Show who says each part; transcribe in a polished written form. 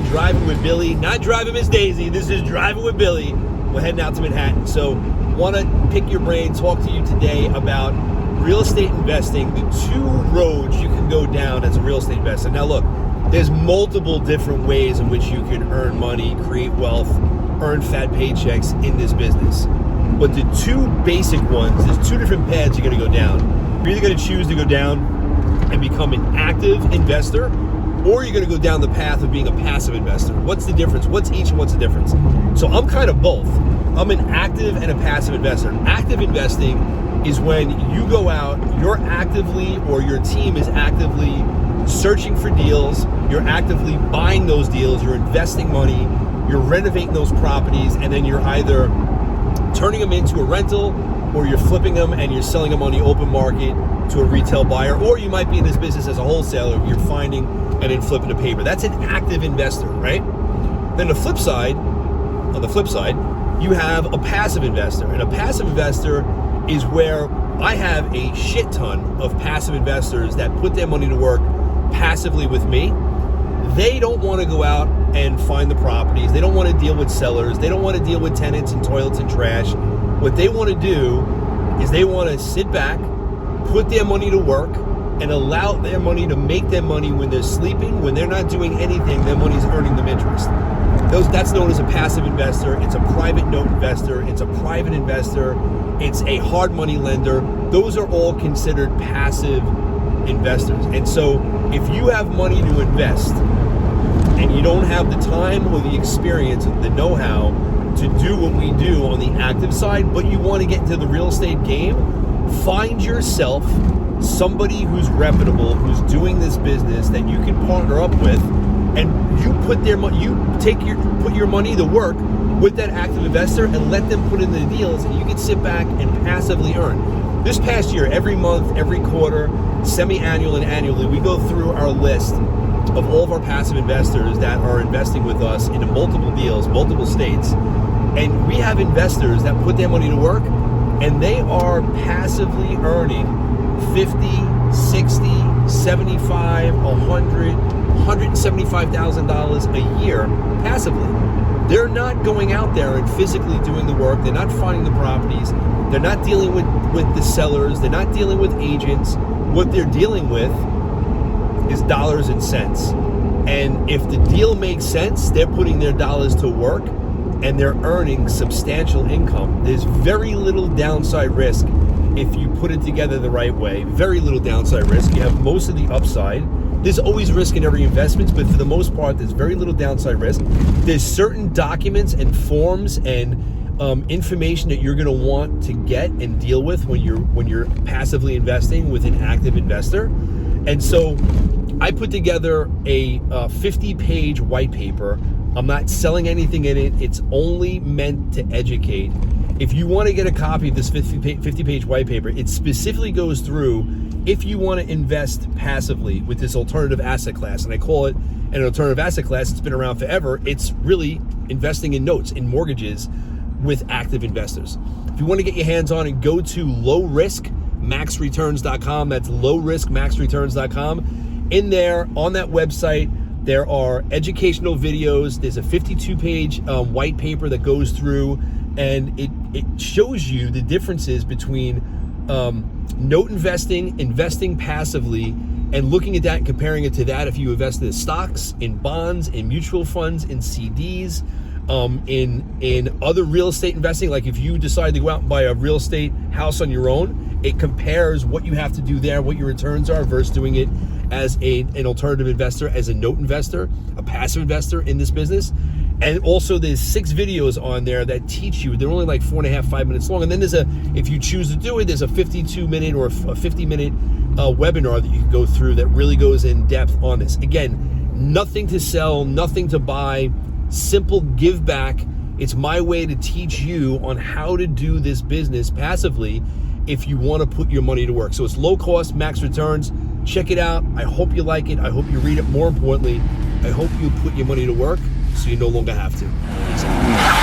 Speaker 1: on Driving with Billy. Not Driving Miss Daisy. This is Driving with Billy. We're heading out to Manhattan. So want to pick your brain, talk to you today about real estate investing, the two roads you can go down as a real estate investor. Now look, there's multiple different ways in which you can earn money, create wealth, earn fat paychecks in this business. But the two basic ones, there's two different paths you're going to go down. You're either going to choose to go down and become an active investor, or you're going to go down the path of being a passive investor. What's the difference? What's each and what's the difference? So I'm kind of both. I'm an active and a passive investor. Active investing is when you go out, you're actively, or your team is actively searching for deals, you're actively buying those deals, you're investing money, you're renovating those properties, and then you're either turning them into a rental, or you're flipping them and you're selling them on the open market to a retail buyer, or you might be in this business as a wholesaler, you're finding and then flipping the paper. That's an active investor, right? Then on the flip side, you have a passive investor. And a passive investor is where I have a shit ton of passive investors that put their money to work passively with me. They don't want to go out and find the properties. They don't want to deal with sellers. They don't want to deal with tenants and toilets and trash. What they want to do is they want to sit back, put their money to work, and allow their money to make their money when they're sleeping. When they're not doing anything, their money's earning them interest. That's known as a passive investor. It's a private note investor. It's a private investor. It's a hard money lender. Those are all considered passive investors. And so if you have money to invest and you don't have the time or the experience, the know-how to do what we do on the active side, but you want to get into the real estate game, find yourself somebody who's reputable, who's doing this business that you can partner up with, and you put your money to work with that active investor and let them put in the deals, and you can sit back and passively earn. This past year, every month, every quarter, semi-annual and annually, we go through our list of all of our passive investors that are investing with us into multiple deals, multiple states. And we have investors that put their money to work, and they are passively earning $50, 60, 75, $100, $175,000 a year passively. They're not going out there and physically doing the work. They're not finding the properties. They're not dealing with the sellers. They're not dealing with agents. What they're dealing with is dollars and cents. And if the deal makes sense, they're putting their dollars to work and they're earning substantial income. There's very little downside risk if you put it together the right way. Very little downside risk. You have most of the upside. There's always risk in every investment, but for the most part, there's very little downside risk. There's certain documents and forms and information that you're going to want to get and deal with when you're passively investing with an active investor. And so I put together a 50-page white paper. I'm not selling anything in it. It's only meant to educate. If you want to get a copy of this 50-page white paper, it specifically goes through if you want to invest passively with this alternative asset class. And I call it an alternative asset class. It's been around forever. It's really investing in notes, in mortgages with active investors. If you want to get your hands on it, go to lowriskmaxreturns.com. That's lowriskmaxreturns.com. In there, on that website, there are educational videos. There's a 52-page white paper that goes through, and it shows you the differences between note investing passively, and looking at that and comparing it to that if you invest in stocks, in bonds, in mutual funds, in CDs, in other real estate investing. Like if you decide to go out and buy a real estate house on your own, it compares what you have to do there, what your returns are, versus doing it as an alternative investor, as a note investor, a passive investor in this business. And also there's 6 videos on there that teach you. They're only like 4.5, 5 minutes long. And then if you choose to do it, there's a 52-minute or a 50-minute webinar that you can go through that really goes in depth on this. Again, nothing to sell, nothing to buy, simple give back. It's my way to teach you on how to do this business passively if you want to put your money to work. So it's low cost, max returns. Check it out. I hope you like it. I hope you read it. More importantly, I hope you put your money to work so you no longer have to. Peace out.